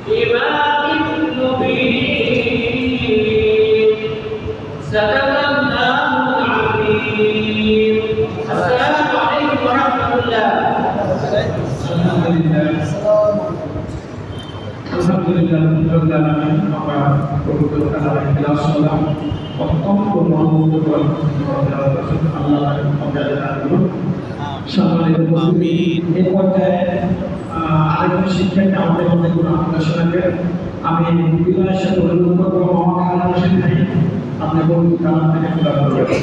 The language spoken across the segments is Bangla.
إمام مبين صدق الله العظيم. السلام عليكم ورحمة الله. আরেকজন শিক্ষার্থী আমাদের মধ্যে কোনো আলোচনাকে আমি বিনয়ের সাথে অনুরোধ করবো মোহাম্মদ হারুন রশিদ ভাই আপনি বলুন কালাম থেকে প্রারম্ভ করবেন।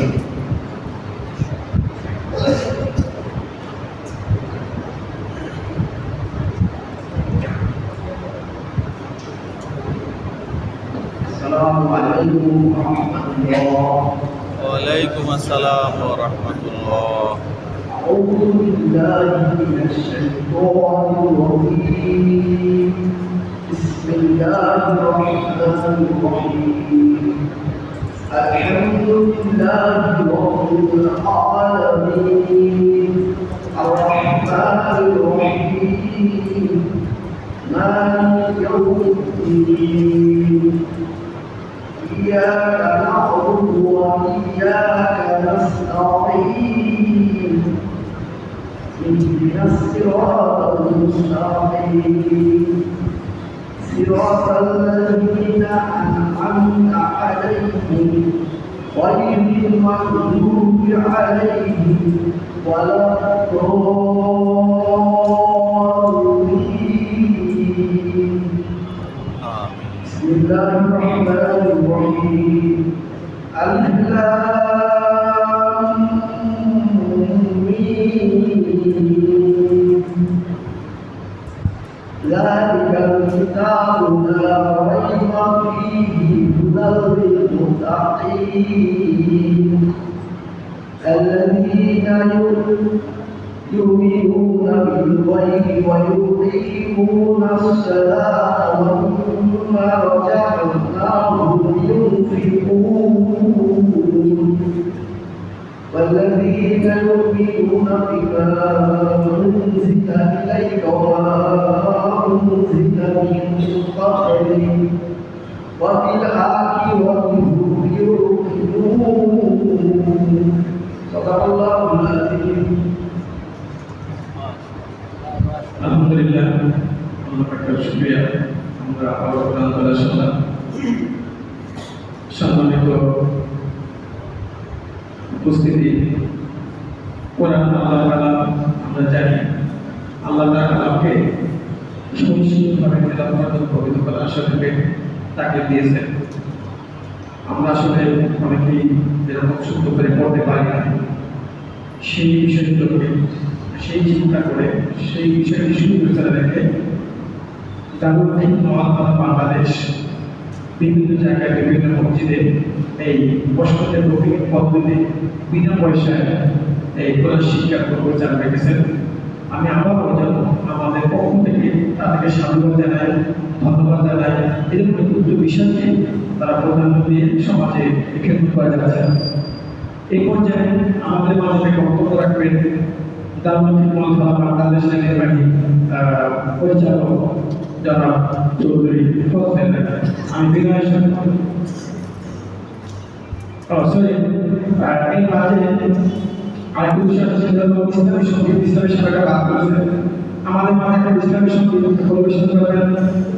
السلام عليكم ورحمة الله. وعليكم السلام ورحمة الله. أعوذ بالله من الشيطان الرجيم. بسم الله الرحمن الرحيم. الحمد لله رب العالمين الرحمن الرحيم مالك يوم الدين إياك نعبد وإياك نستعين اهدنا الصراط المستقيم صراط الذين أنعمت عليهم غير المغضوب عليهم ولا الضالين. بسم الله الرحمن الرحيم. ألف لام ميم. ذلك الكتاب لا ريب فيه هدى للمتقين الذين يؤمنون بالغيب ويقيمون الصلاة ومما رزقناهم ينفقون والذين يؤمنون بما أنزل إليك وما أنزل من قبلك وبالآخرة هم يوقنون. صدق الله العظيم. আলহামদুলিল্লাহ আল্লাহ পাকের শুকরিয়া আমরা আবার প্রাণতলা শুনলাম। সম্মানিত উপস্থিতি, কোরআন আল্লাহ তাআলা আমরা জানি আল্লাহ তাআলা আমাকে সুনিশ্চিতভাবে তেলাওয়াত ও পবিত্র করার আসলে তাকে দিয়েছেন। আমরা আসলে অনেকেই এরকম শুদ্ধ করে পড়তে পারি না। সেই বিষয়গুলোকে সেই চিন্তা করে সেই বিষয়টি শুরু বিবেচনা রেখে দারুল হিকমাত বাংলাদেশ বিভিন্ন জায়গায় বিভিন্ন মসজিদে এই বসন্তের প্রতিদিন পদ্ধতি বিনা পয়সায় এই কোরআন শিক্ষার প্রচার রেখেছেন। আমি আবার আমাদের পক্ষ থেকে তাদেরকে সাধুবাদ জানাই, ধন্যবাদ জানাই। এরকম একটু বিষয়কে তারা প্রাধান্য দিয়ে সমাজে খেদমত করে যাচ্ছেন। এই পর্যায়ে আমাদের মাঝে বক্তব্য রাখবেন দারুল হিকমাত বাংলাদেশের নির্বাহী পরিচালক জনাব চৌধুরী ফজল। আমি বিনয়ের সাথে এই মাঝে আরেকটু বিষয় হচ্ছে ইসলামী সঙ্গীত ইসলামী সরকার বাদ করেছে। আমাদের মাঝে একটা ইসলামী সঙ্গীত পরিবেশন করবেন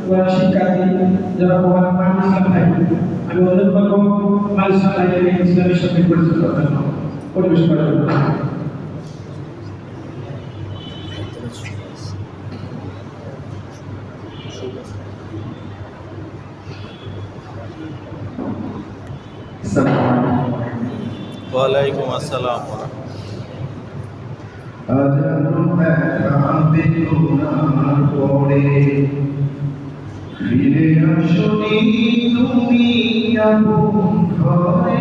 কোরআন শিক্ষার্থী যারা মোহাম্মদ মাহমুদ ইসলাম ভাই। আমি অনুরোধ করবো মাহমুদ ইসলাম ভাইকে ইসলামী সঙ্গীত পরিবেশন করার জন্য পরিবেশন করার জন্য। ওয়ালাইকুম আসসালাম। ফিরে আসনি তুমি আপন ঘরে,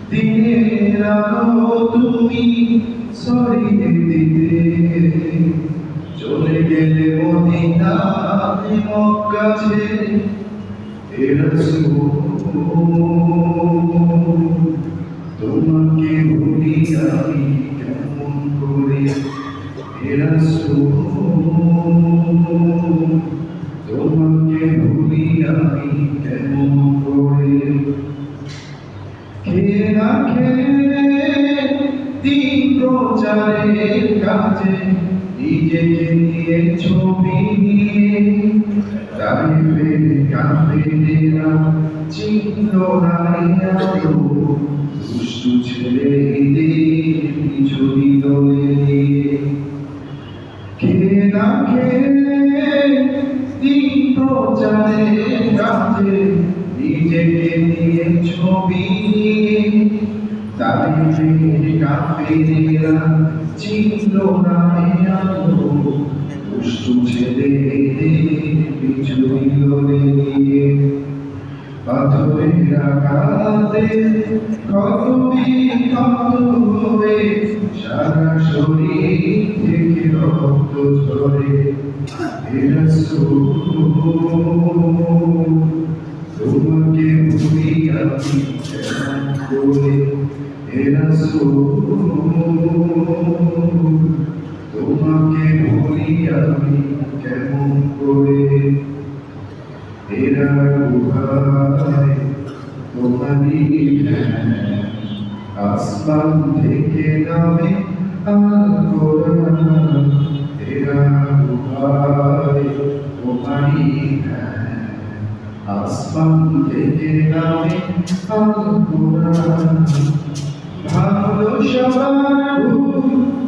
দিনের আলো তুমি ছড়িয়ে দিতে, চলে গেলে মদিনাতে মক্কা ছেড়ে হে রাসূল, তোমাকে ভুলি আমি কেমন করে হে রাসূল। ছবি তারিফে কাফেরেরা চিহ্ন নাই আলো দুষ্টু ছেলেদের পিছুরি দলে খেয়ে না খেয়ে দিন প্রচারের কাজে নিজেকে নিয়ে ছবি তারিফে কাফেরেরা চিহ্ন নাই আলো দুষ্টু ছেলেদের পিছুরি দলে নিয়ে পাথরের আঘাতে কত বিক্ষত হয়ে সারা শরীর থেকে রক্ত ঝরে হে রাসূল তোমাকে ভুলি আমি কেমন করে হে রাসূল তোমাকে ভুলি আমি কেমন করে এরা গুহায় তোমারই আসমান থেকে নামে আল কোরআন এরা গুহায় তোমারই আসমান থেকে নামে আল কোরআন ভালো সবার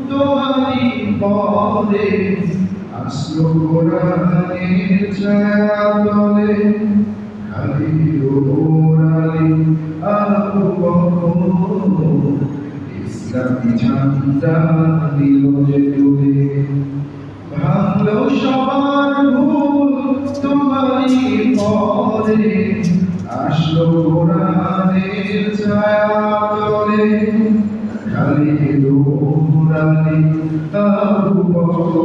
তোমারই পরে আসলো কোরআনের ছায়া তলে খালি ওরালি আবু বকর ইসলামী ঝান্ডা দিল যে তুলে ভালো সবার ভুল তোমারই পরে আসলো কোরআনের ছায়া তলে খালি ওরালি আবু বকর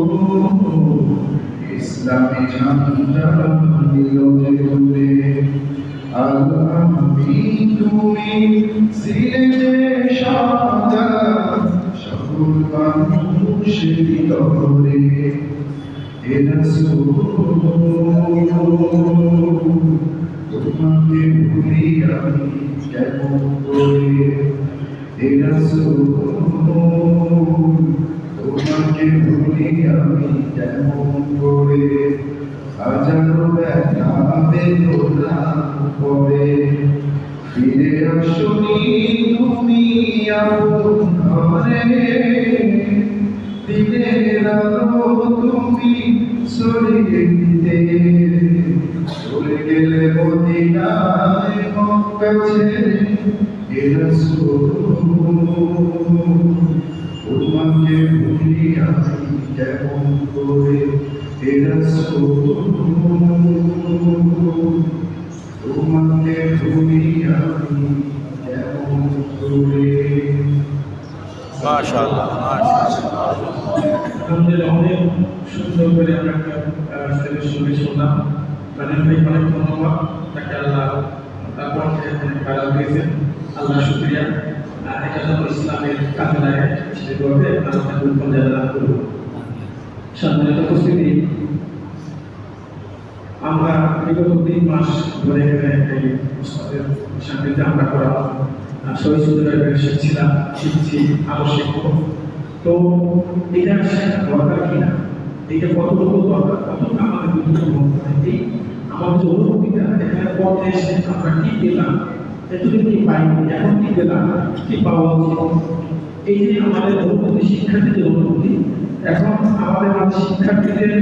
ইসলামী ঝান্ডা দিল যে তুলে আমি তুমি সিনে সাদা সকল মানুষের ভিতরে হে রাসূল তোমাকে ভুলি আমি কেমন করে হে রাসূল তোমাকে ভুলি আমি কেমন করে হাজারো ব্যথা বেদনা পরে ফিরে আসনি তুমি আপন ঘরে দিনের আলো তুমি সরিয়ে দিতে চলে গেলে মদিনায় মক্কা ছেড়ে হে রাসূল তোমাকে ভুলি আমি কেমন করে হে রাসূল তোমাকে ভুলি আমি কেমন করে মাশাআল্লাহ মাশাআল্লাহ আমাদের অনেক সুন্দর করে আমরা শুনে শুনলাম মানে ভাই অনেক ধন্যবাদ তাকে আল্লাহ তার পক্ষে অনেক ভালো দিয়েছেন আল্লাহ শুকরিয়া এটা তো ইসলামের কাজে লাগে সেভাবে আল্লাহ পঞ্জায় লাভ করব সম্মানিত উপস্থিতি আমরা বিগত 3 মাস ধরে এই উস্তাদের সান্নিধ্যে আমরা করা শহীদ সুন্দর শিখছিলাম শিখছি আবশ্যক তো এটা দরকার কিনা এটা কতটুকু দরকার কতটুকু আমাদের গুরুত্বপূর্ণ এই আমাদের অনুভূতিটা এখানে পথে এসে আমরা কি পেলাম এতদিন কি পাইনি এখন কি পেলাম কি পাওয়া উচিত এই যে আমাদের অনুভূতি শিক্ষার্থীদের অনুভূতি এখন আমাদের মাঝে শিক্ষার্থীদের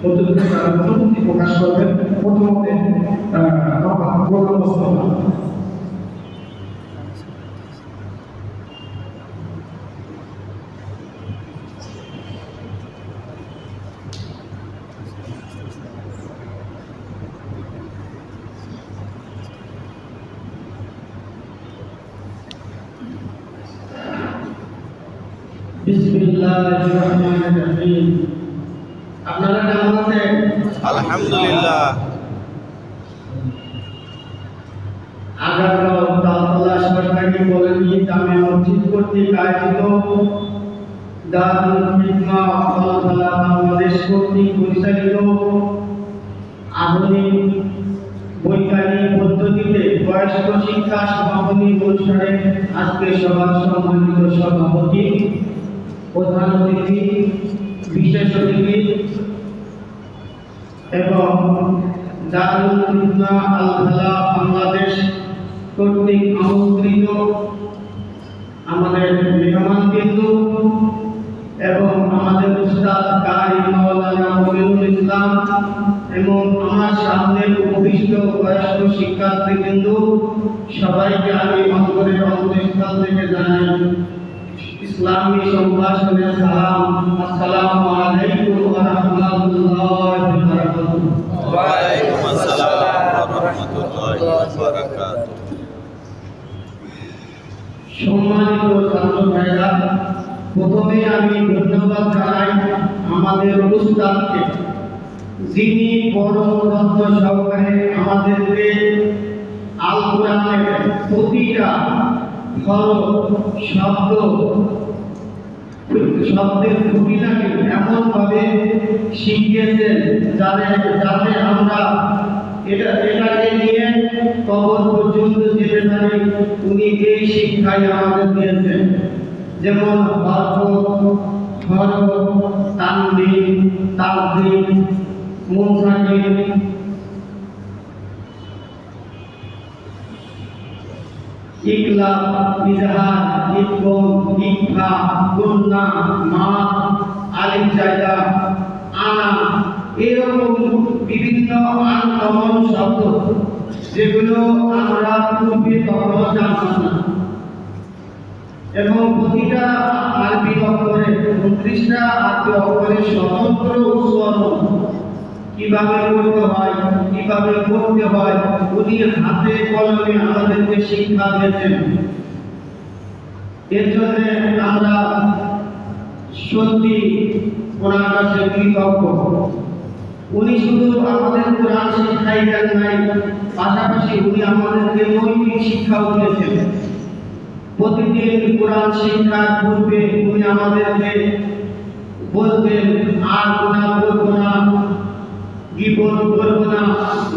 মধ্যে তারা অনুভূতি প্রকাশ করবেন প্রথমত বিসমিল্লাহির রহমানির রহিম। আপনারা কেমন আছেন? আলহামদুলিল্লাহ। আগারগাঁও দাউদুল্লাহ সরকারি কলেজে জামে মসজিদ কর্তৃক আয়োজিত দারুল হিকমা আল-ফালাহ বাংলাদেশ কর্তৃক পরিচালিত আধুনিক বৈজ্ঞানিক পদ্ধতিতে বয়স্ক শিক্ষা সমাপনী অনুষ্ঠানে আজকে সভার সম্মানিত সভাপতি, প্রধান অতিথি, বিশেষ অতিথি, এবং দারুল হিকমা আল ফালাহ বাংলাদেশ কর্তৃক আমন্ত্রিত আমাদের মেহমানবৃন্দ এবং আমাদের উস্তাদ কারি মাওলানা মমিনুল ইসলাম এবং আমার সামনে উপবিষ্ট বয়স্ক শিক্ষার্থীবৃন্দ, সবাইকে আমি অন্তরের অন্তঃস্থল থেকে জানাই ইসলামী সম্ভাষণে সালাম। আসসালামু আলাইকুম ওয়া রাহমাতুল্লাহি ওয়া বারাকাতুহু। ওয়া আলাইকুম আসসালাম ওয়া রাহমাতুল্লাহি ওয়া বারাকাতুহু। সম্মানিত ছাত্র ভাইরা, প্রথমে আমি ধন্যবাদ জানাই আমাদের উস্তাদকে, যিনি পরম যত্ন সহকারে আমাদেরকে আল কোরআনের প্রতিটা শব্দের খুঁটিনাটি এমনভাবে শিখিয়েছেন যাতে আমরা এটাকে নিয়ে কবর পর্যন্ত যেতে পারি। উনি এই শিক্ষাই আমাদের দিয়েছেন, যেমন তানবির, তাকদীর, মুনসাকির, ইকলাব, ইজহার, ইকবল, ইকফা, গুন্না, মা, আলিফ জায়গা, আনা, এরকম বিভিন্ন আনকমন শব্দ যেগুলো আমরা পূর্বে কখনো জানতাম না। এবং প্রতিটা আরবি অক্ষরে 29টা আরবি অক্ষরের স্বতন্ত্র উচ্চারণ কিভাবে করতে হয়, কিভাবে পড়তে হয়, উনি হাতে কলমে আমাদেরকে শিক্ষা দিয়েছেন। এর জন্য আমরা সত্যি ওনার কাছে কৃতজ্ঞ। উনি শুধু আমাদের কোরআন শিক্ষাই দেন নাই, পাশাপাশি উনি আমাদেরকে নৈতিক শিক্ষাও দিয়েছেন। প্রতিদিন কোরআন শিক্ষার পূর্বে উনি আমাদেরকে বলতেন, আর গুনাহ করবো না, গীবত করবো না,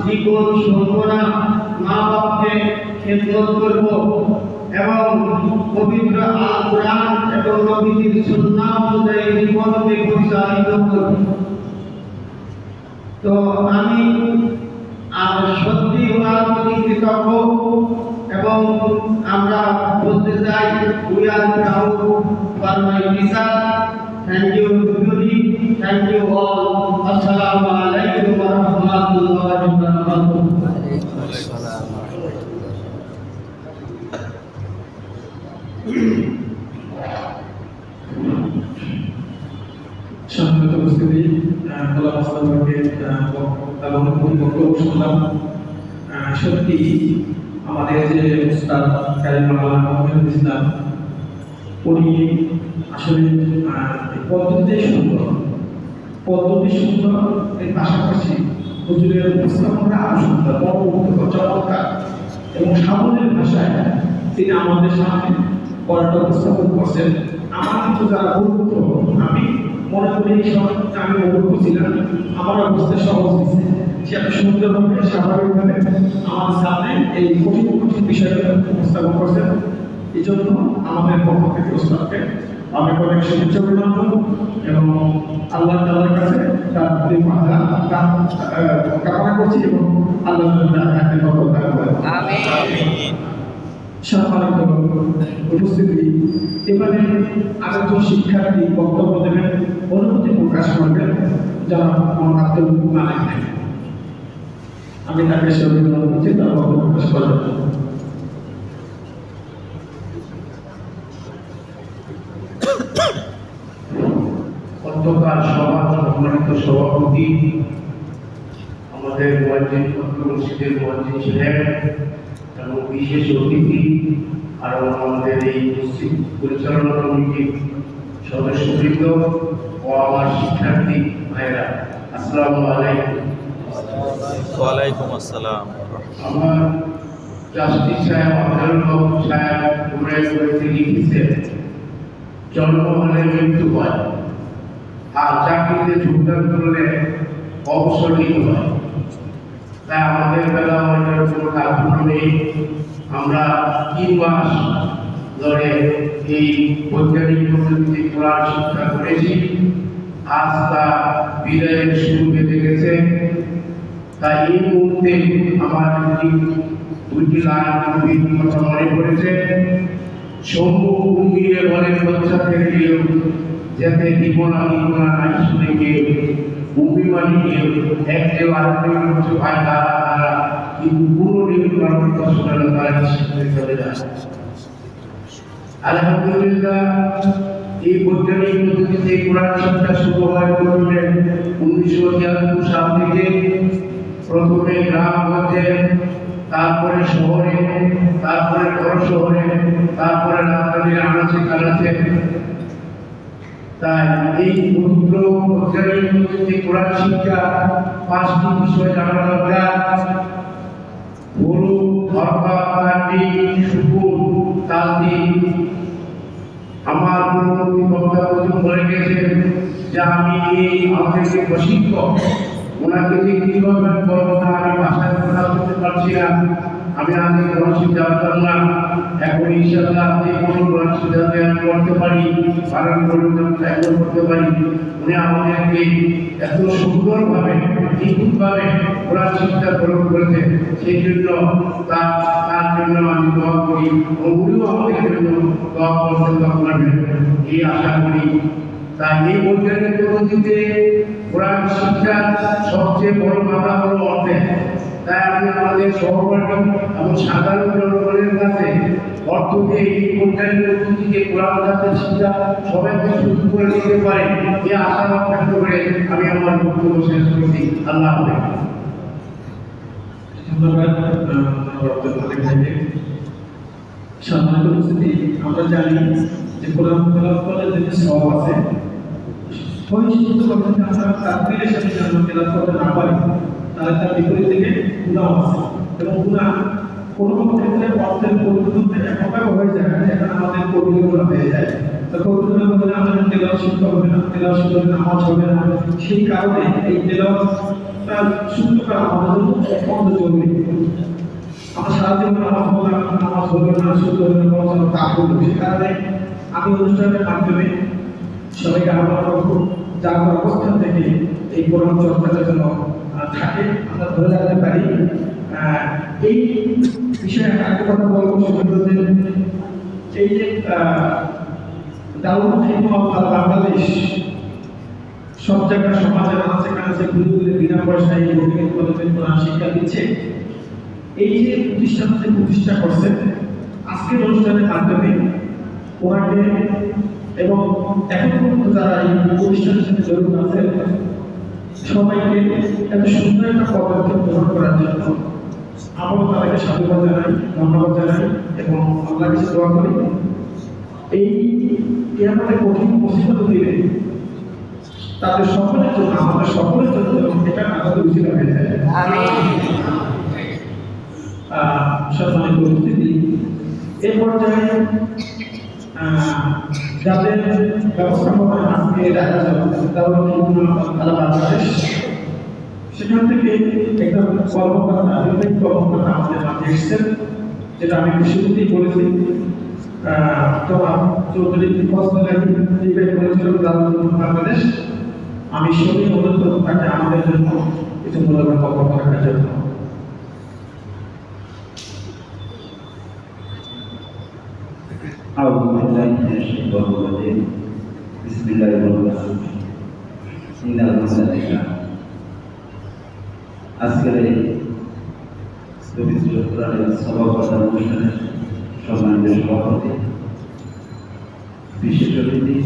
বিপদ শুনবো না, মা বাপকে খেদমত করবো এবং পবিত্র আল কোরআন এবং নবীজির সুন্নাহ অনুযায়ী জীবনকে পরিচালিত করবো। তো আমি সত্যি ওনার প্রতি কৃতজ্ঞ এবং আমরা বলতে চাই, we are proud for my teacher. Thank you everybody, thank you all. আসসালামু আলাইকুম ওয়া রাহমাতুল্লাহি ওয়া বারাকাতুহু। সম্মানিত উপস্থিতি, গোলাম আসলাম ভাইকে এবং বক্তব্য শুনলাম। সত্যি আমাদের যে উস্তাদ কারি মাওলানা মমিনুল ইসলাম, উনি আসলে পদ্ধতি সুন্দর, এর পাশাপাশি হুজুরের উপস্থাপনা আরো সুন্দর, চমৎকার এবং সামনের ভাষায় তিনি আমাদের সামনে পড়াটা উপস্থাপন করছেন। আমার কিন্তু যারা অভিজ্ঞ, আমি মনে করি এই সময় আমি অভিজ্ঞ ছিলাম, আমার অবস্থা সহজ দিচ্ছে। সে এত সুন্দরভাবে স্বাভাবিকভাবে আমার সামনে এই কঠিন বিষয়টা উপস্থাপন করছেন। এই জন্য আমাদের পক্ষ থেকে উস্তাদকে অনেক অনেক শুভেচ্ছা অভিনন্দন এবং আল্লাহ তাআলার কাছে তার কামনা করছি এবং আল্লাহ তাআলা সম্মানিত উপস্থিতি, এবারে আরেকজন শিক্ষার্থী বক্তব্য দেবেন, অনুভূতি প্রকাশ করবেন, যারা আব্দুল মালিক। আমি তাকে অভিনন্দন করছি, তার বক্তব্য প্রকাশ করবেন। অন্তকার সভা সম্মানিত সভাপতি, আমাদের মুয়াজ্জিন মসজিদের মুয়াজ্জিন সাহেব এবং বিশেষ অতিথি, আর আমাদের এই মসজিদ পরিচালনা কমিটির সদস্যবৃন্দ ও আমার শিক্ষার্থী ভাইরা, আসসালামু আলাইকুম। ওয়া আলাইকুম আসসালাম। আমার ট্রাস্টি সাহেব আব্দুল সাহেব করেছে লিখেছেন, জন্ম হলে মৃত্যু হয়, আর চাকরিতে যোগদান করলে অবসর নিতে হয়। তাই আমাদের বেলা ওইটার কোনো কারণ নেই। আমরা 3 মাস ধরে এই বৈজ্ঞানিক পদ্ধতিতে কোরআন শিক্ষা করেছি। আজ তা বিদায়ের শুরু বেঁধে গেছে। তাই এই মুহূর্তে আমার দুইটি লাইন কবির কথা মনে পড়েছে। শম্ভু কুম্ভীরে বলে বাচ্চা থেকে গেল, যাতে জীবনা জীবনা নাই শুনে গিয়ে অভিমানী গেল এক যে আরেকজন হচ্ছে ভাই তারা তারা, কিন্তু পুরো নির্মাণ কথা শোনানো তারা নিশ্চিত চলে যায়। আলহামদুলিল্লাহ, এই বৈজ্ঞানিক পদ্ধতিতে কোরআন শিক্ষা শুরু হয় প্রথমে 1973 সাল থেকে। প্রথমে গ্রামগঞ্জে, তারপরে শহরে, তারপরে বড় শহরে, তারপরে রাজধানীর আনাচে কানাচে। তাই এই পবিত্র বৈজ্ঞানিক পদ্ধতিতে কোরআন শিক্ষা 5টি বিষয় জানা দরকার: গুরু, হরফা, কান্ডি, সুকুন, তালদিন। আমার পূর্ববর্তী বক্তব্য বলে গেছেন যে আমি এই আমাদের যে প্রশিক্ষক, ওনাকে যে কিভাবে করবো না আমি ভাষায় প্রকাশ করতে পারছি না। আমি আগে রসিদ জানতাম না, এখন ইনশাআল্লাহ যে কোনো রসিদ আমি করতে পারি, পালন করতে পারি। উনি আমাদেরকে এত সুন্দরভাবে নিখুঁতভাবে কোরআন শিক্ষা প্রয়োগ করেছেন, সেই জন্য তার জন্য আমি দোয়া করি, উনিও আমাদের জন্য দোয়া করছেন, দোয়া করবেন এই আশা করি। তাই এই বৈজ্ঞানিক পদ্ধতিতে কোরআন শিক্ষার সবচেয়ে বড় বাধা হলো অর্থে। তাই আমি আমাদের সহপাঠী এবং সাধারণ জনগণের কাছে অর্থ দিয়ে এই বৈজ্ঞানিক পদ্ধতিকে কোরআন শিক্ষা সবাইকে সুযোগ করে দিতে পারে এই আশা ব্যক্ত করে আমি আমার বক্তব্য শেষ করছি। আল্লাহ হাফেজ। ধন্যবাদ সম্মানিত উপস্থিতি। আমরা জানি যে কোরআন তেলাওয়াত করলে যে সওয়াব আছে, পরিশুদ্ধ করতে আমরা তাকবীরের সাথে যখন তেলাওয়াত করতে না পারি, তাহলে তার বিপরীত দিকে গুনাহ আছে। এবং গুনাহ কোনো কোনো ক্ষেত্রে অর্থের পরিবর্তন এমনভাবে হয়ে যায় যেখানে আমাদের কবিরা হয়ে যায়। তো কবিরা বলে আমাদের তেলাওয়াত শুদ্ধ হবে না, তেলাওয়াত শুদ্ধ হবে না, নামাজ হবে না। সেই কারণে এই তেলাওয়াতটা শুদ্ধ করা আমাদের জন্য অত্যন্ত জরুরি। আমরা সারাদিন নামাজ পড়লাম, নামাজ হবে না, শুদ্ধ হবে না, পড়াশোনা তা করবো। সে কারণে আমি অনুষ্ঠানের মাধ্যমে সবাইকে আহ্বান করবো যার অবস্থান থেকে এই কোরআন চর্চাটা যেন থাকে, আমরা ধরে রাখতে পারি। এই বিষয়ে একটা কথা বলবো, সেটা হচ্ছে এই যে দারুল খিদমত বাংলাদেশ সব জায়গায় সমাজের সেখানে যে গুরুগুলি বিনা পয়সায় এই বৈজ্ঞানিক পদ্ধতিতে কোরআন শিক্ষা দিচ্ছে, এই যে প্রতিষ্ঠানটি প্রতিষ্ঠা করছে আজকের অনুষ্ঠানের মাধ্যমে ওনাকে এবং এখন পর্যন্ত যারা এই প্রতিষ্ঠানের সাথে জড়িত আছে সবাইকে এত সুন্দর একটা পদক্ষেপ গ্রহণ করার জন্য আমরা তাদেরকে সাধুবাদ জানাই, ধন্যবাদ জানাই এবং আল্লাহর কাছে দোয়া করি এই আমাদের কঠিন মুসিবত দিলে তাদের সকলের জন্য, আমাদের সকলের জন্য এটা আমাদের উচিত হয়ে যায়। সম্মানিত উপস্থিতি, এ পর্যায়ে যাদের ব্যবস্থাপনা আজকে দেখা যাবে বাংলাদেশ, সেখান থেকে একটা কর্মকর্তা আমাদের মাঝে এসেছেন, যেটা আমি শুরুতেই বলেছি। তোমার চৌধুরী বলেছিল বাংলাদেশ, আমি সবই অনুরোধ করব তাকে আমাদের জন্য কিছু মূল্যবান বক্তব্য রাখার জন্য। أعوذ بالله من الشيطان الرجيم بسم الله الرحمن الرحيم إن الحمد لله আজকের এই পবিত্র কোরআনের সভাপতি অনুষ্ঠানে সম্মানিত সভাপতি, বিশেষ অতিথি,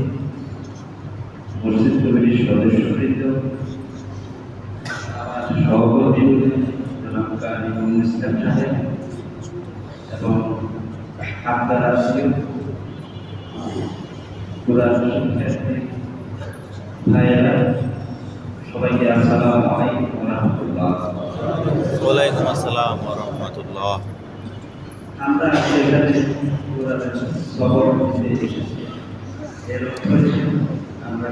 মসজিদ কমিটির সদস্যবৃন্দ, সভাপতি জনাব কাজী মঈনুল ইসলাম সাহেব এবং আপনারা কোরআন শিক্ষার্থী ভাইয়েরা, সবাইকে আসসালামু আলাইকুম ওয়া রাহমাতুল্লাহ। ওয়ালাইকুম আসসালাম ওয়া রাহমাতুল্লাহ। আমরা সেখানে কোরআনের সবক দিতে এসেছি। এর অর্থ আমরা